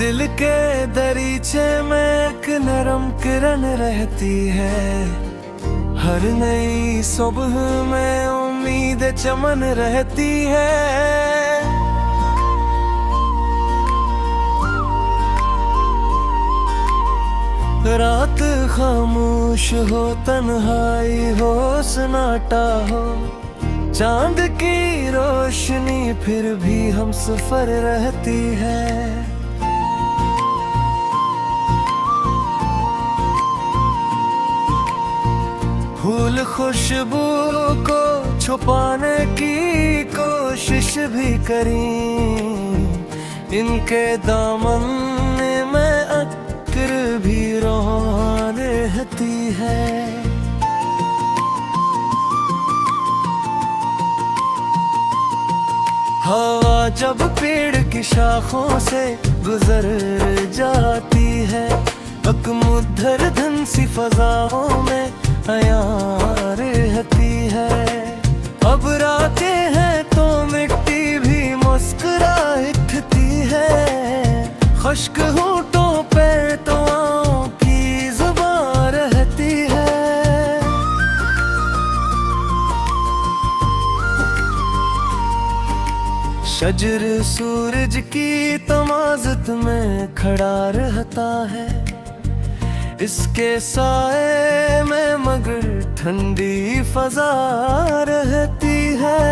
दिल के दरीचे में एक नरम किरण रहती है। हर नई सुबह में उम्मीद चमन रहती है। रात खामोश हो, तन्हाई हो, सन्नाटा हो, चांद की रोशनी फिर भी हम सफर रहती है। फूल खुशबू को छुपाने की कोशिश भी करी, इनके दामन में अक्र भी रोहान रहती है। हवा जब पेड़ की शाखों से गुजर जाती है, अकमुद्दर धन सी फजाओं में अयां रहती है। अब रातें हैं तो मिट्टी भी मुस्कुरा उठती है, खुश्क होठों पे दुआओं की जुबान रहती है। शजर सूरज की तमाज़त में खड़ा रहता है, इसके साए में मगर ठंडी फजा रहती है।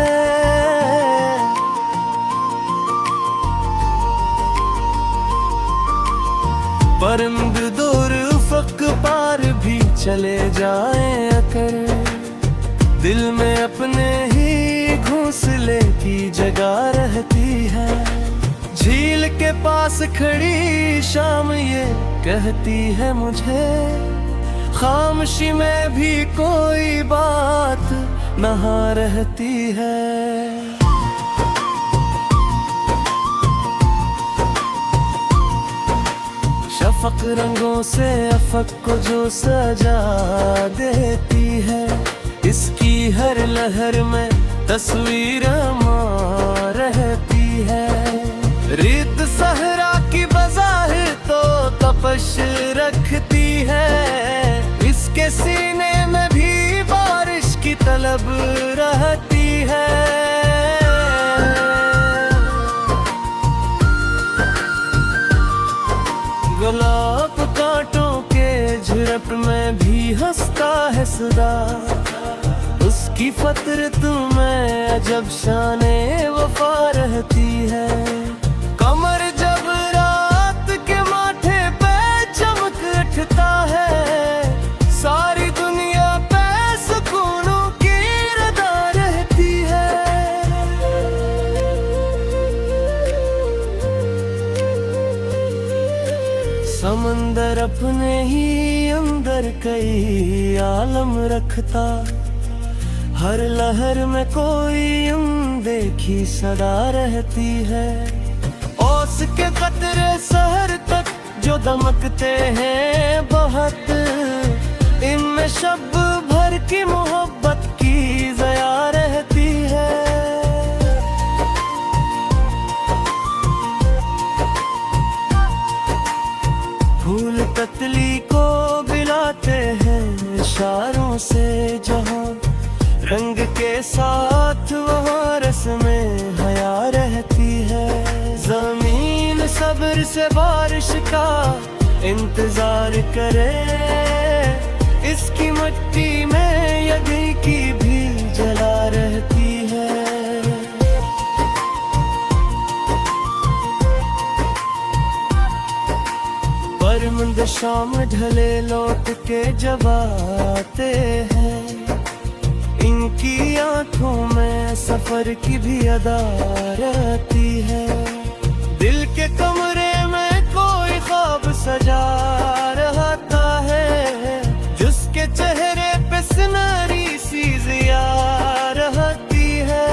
परिंद दूर उफ़क़ पार भी चले जाएं अगर, दिल में अपने ही घोंसले की जगह रहती है। झील के पास खड़ी शाम ये कहती है मुझे, खामोशी में भी कोई बात नहा रहती है। शफ़क़ रंगों से अफ़क़ को जो सजा देती है, इसकी हर लहर में तस्वीर मां रहती है। रेत सहरा की बज़ाहिर तो तपश रखती है, इसके सीने में भी बारिश की तलब रहती है। गुलाब कांटों के झुरप में भी हंसता है सदा, उसकी फ़ितरत में अजब शाने वफ़ा रहती है। कमर जब रात के माथे पे चमक उठता है, सारी दुनिया पे सुकूनों की रदा रहती है। समंदर अपने ही अंदर कई आलम रखता, हर लहर में कोई अनदेखी सदा रहती है। ओस के कतरे शहर तक जो दमकते हैं बहुत, इनमें शब भर की मोहब्बत की ज़या रहती है। फूल तितली को बिलाते हैं इशारों से जहां, रंग के साथ वहाँ रस्में हया रहती है। ज़मीन सब्र से बारिश का इंतजार करे, इसकी मिट्टी में यज्ञ की भी जला रहती है। परिंद शाम ढले लौट के जब आते हैं, इनकी आंखों में सफर की भी अदा रहती है। दिल के कमरे में कोई ख्वाब सजा रहता है, जिसके चेहरे पे सुनहरी सी ज़िया रहती है।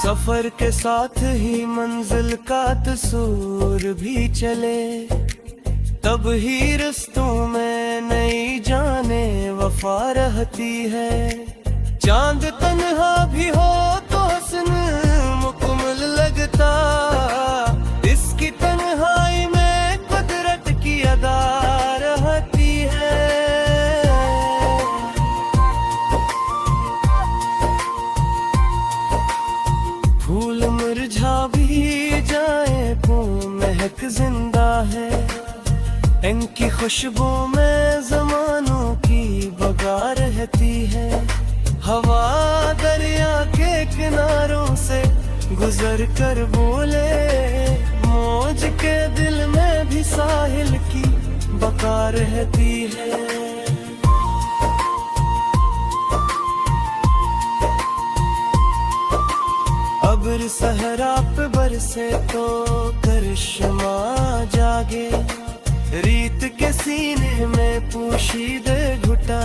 सफर के साथ ही मंजिल का तस्वीर भी चले, तब ही रिश्तों में नई जाने वफा रहती है। चांद तन्हा भी हो तो हसन मुकम्मल लगता, इसकी तन्हाई में कुदरत की अदा रहती है। फूल मुरझा भी जाए वो महक जिंदा है, इनकी खुशबू में जमानों की बगा रहती है। हवा दरिया के किनारों से गुजर कर बोले, मौज के दिल में भी साहिल की बका रहती है। अब्र सहरा पे बरसे तो करिश्मा जागे, रीत के सीने में पोशीदे घुटा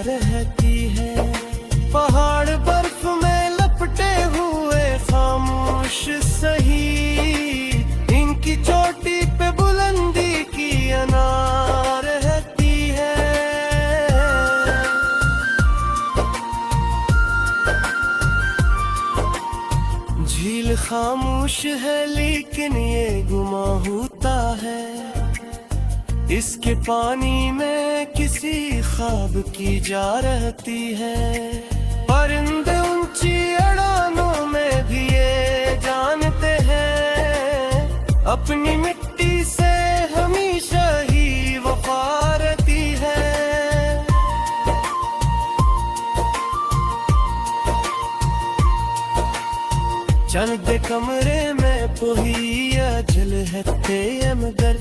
रहती है। पहाड़ बर्फ में लपटे हुए खामोश सही, इनकी चोटी पे बुलंदी की अना रहती है। झील खामोश है लेकिन ये गुमा होता है, इसके पानी में किसी ख्वाब की जा रहती है। परिंदे ऊंची अड़ानों में भी ये जानते हैं, अपनी मिट्टी से हमेशा ही वफा रहती है। चंद कमरे में पोहिया जल है मगर,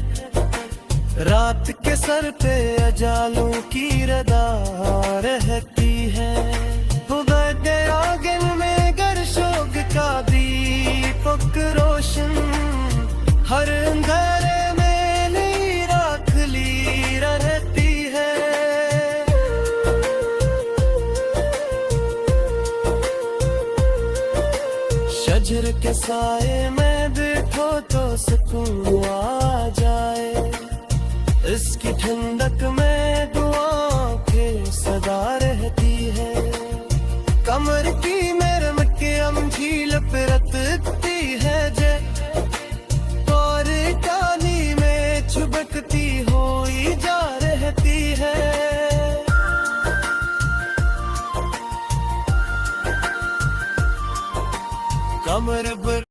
रात के सर पे अजालों की रदा रहती है। आंगन में गरशोग का दीपक रोशन, हर अंधेरे में नई राख ली रहती है। शजर के साए में बैठो तो सुकून आ जाए, इसकी ठंडक में दुआओं के सदा रहती है। कमर की मेरे के हम झील पे रतती है जे, और टाली में चुबकती हुई जा रहती है। कमर पर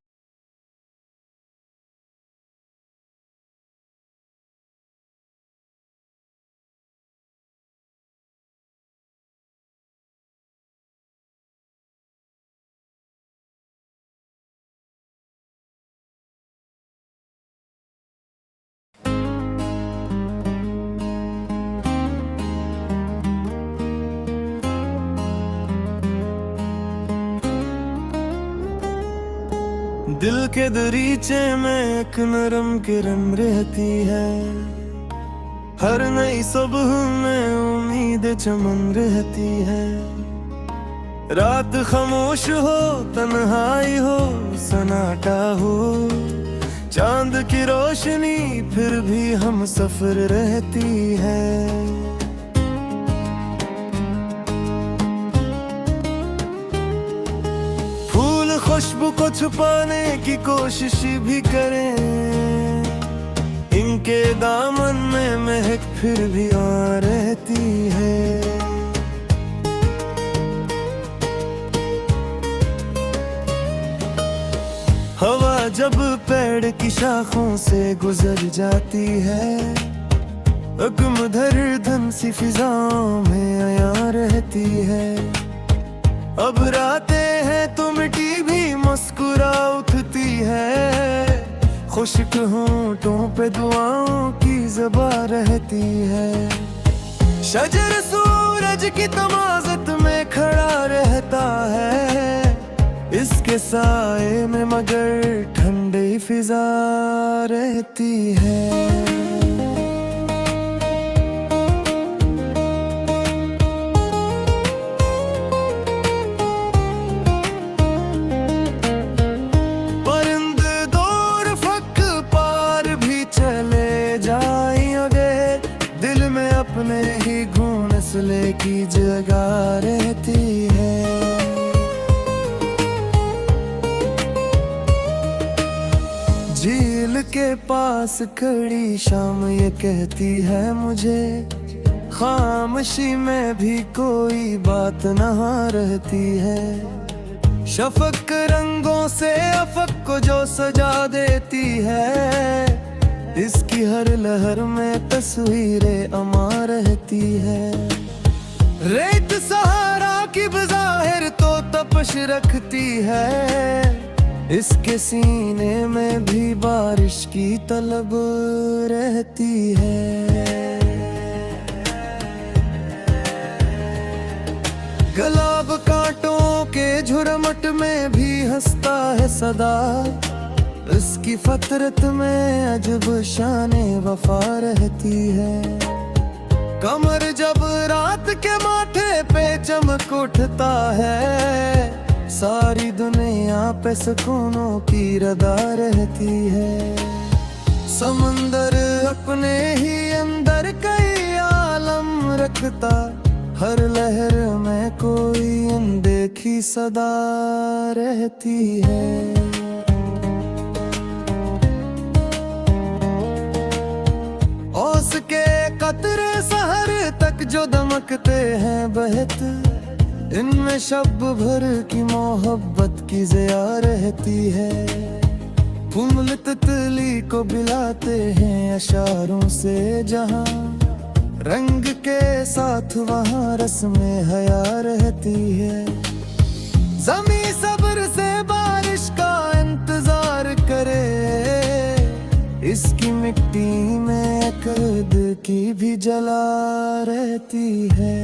दिल के दरीचे में एक नरम किरण रहती है, हर नई सुबह में उम्मीद चमन रहती है। रात खामोश हो, तन्हाई हो, सन्नाटा हो, चांद की रोशनी फिर भी हम सफर रहती है। खुशबू को छुपाने की कोशिश भी करें, इनके दामन में महक फिर भी आ रहती है। हवा जब पेड़ की शाखों से गुजर जाती है, धड़धन सी फिजाओं में आया रहती है। अब रातें हैं तो मिट्टी भी मुस्कुरा उठती है, खुश्क होंठों पे दुआओं की ज़बा रहती है। शजर सूरज की तमाज़त में खड़ा रहता है, इसके साए में मगर ठंडी फिजा रहती है। अपने ही घूंसले की जगह रहती है। झील के पास खड़ी शाम ये कहती है मुझे, खामोशी में भी कोई बात नहा रहती है। शफक रंगों से अफक को जो सजा देती है, इसकी हर लहर में तस्वीरें अमा रहती है। रेत सहारा की बज़ाहिर तो तपश रखती है, इसके सीने में भी बारिश की तलब रहती है। गुलाब कांटों के झुरमुट में भी हंसता है सदा, इसकी फतरत में अजब शाने वफा रहती है। कमर जब रात के माथे पे चमक उठता है, सारी दुनिया पे सुकूनों की रदा रहती है। समंदर अपने ही अंदर कई आलम रखता, हर लहर में कोई अनदेखी सदा रहती है। ओस के कतरे सहर तक जो दमकते हैं बहत, इनमें शब भर की मोहब्बत की ज़िया रहती है। फूल तितली को बिलाते हैं अशारों से जहां, रंग के साथ वहां रस्में हया रहती है। ज़मीं सब्र से बारिश का इंतजार करे, इसकी मिट्टी में कर्द की भी जला रहती है।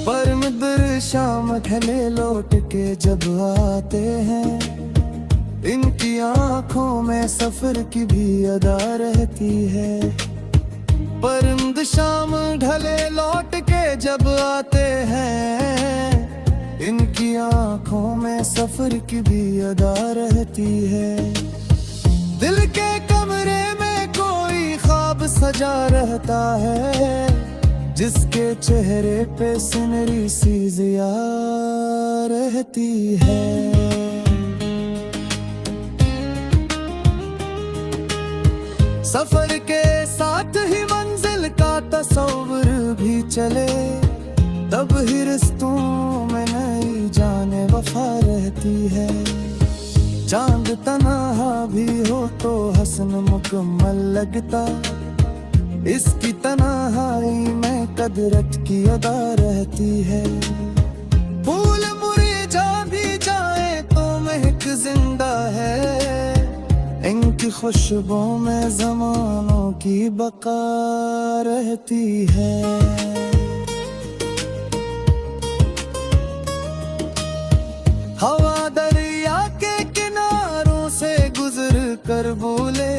परमदर शाम ढले लौट के जब आते हैं, इनकी आंखों में सफर की भी अदा रहती है। परमद शाम ढले लौट के जब आते हैं, इनकी आंखों में सफर की भी अदा रहती है। दिल के कमरे में कोई ख्वाब सजा रहता है, जिसके चेहरे पे सुनहरी सी ज़िया रहती है। सफर के साथ ही मंजिल का तस्वर भी चले, तब ही रिश्तों में नई जाने वफा रहती है। चांद तन्हा भी हो तो हसन मुकम्मल लगता, इसकी तन्हाई में कदरत की अदा रहती है। फूल मुरझा भी जाए तो महक जिंदा है, इनकी खुशबू में ज़मानों की बका रहती है। हवा दरिया के किनारों से गुजर कर बोले,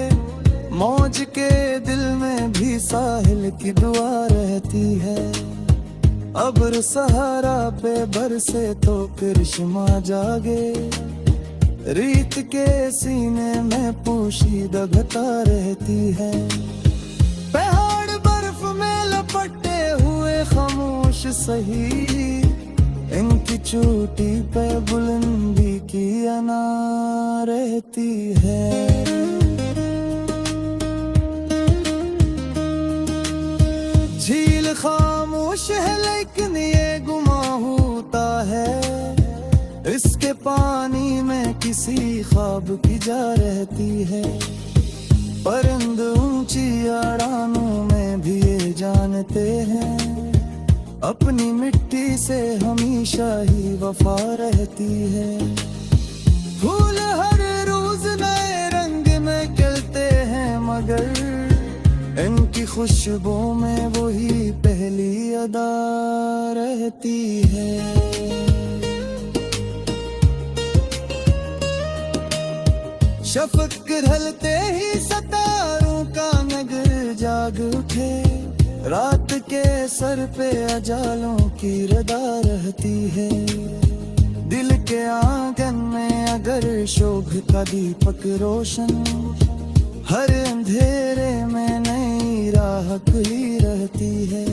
मौज के दिल में भी साहिल की दुआ रहती है। अब्र सहारा पे बरसे तो करिश्मा जागे, रीत के सीने में पोशीदा घटा रहती है। पहाड़ बर्फ में लपटे हुए खामोश सही, इनकी चोटी पे बुलंदी की अना रहती है। झील खामोश है लेकिन ये गुमा होता है, इसके पानी में किसी ख्वाब की जा रहती है। परिंद ऊंची अड़ानों में भी ये जानते हैं, अपनी मिट्टी से हमेशा ही वफा रहती है। फूल हर रोज नए रंग में खिलते हैं, मगर इनकी खुशबू में वही पहली अदा रहती है। शफक ढलते ही सितारों का नगर जाग उठे, रात के सर पे अजालों की रदा रहती है। दिल के आंगन में अगर शोभ का दीपक रोशन, हर अंधेरे में नई राह खुली रहती है।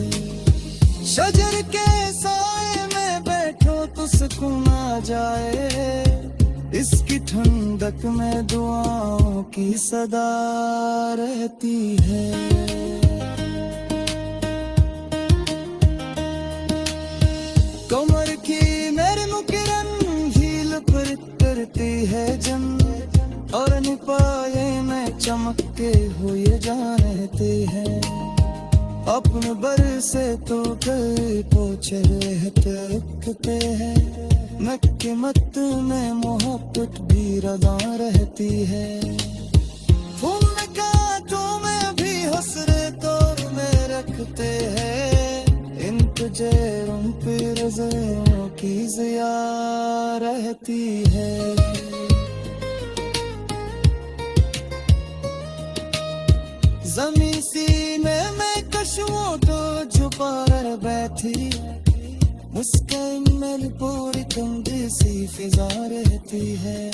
शजर के साए में बैठो तो सुकून आ जाए, इसकी ठंडक में दुआओं की सदा रहती है। कमर की मेरे मुकिरन झील पर करती है जन, और निपाए में चमकते हुए जानते हैं। अपने बर से तो गए पोछे रहते हैं, नक्के मत में मोहब्बत भी रदा रहती है। फूल कांटों में भी हसरतों में रखते हैं, इन तुझेरों पे रज़ों की ज़िया रहती है। ज़मीं सीने में कशुओं तो छुपा कर बैठी, मुस्कान में पूरी तंग सी फिजा रहती है।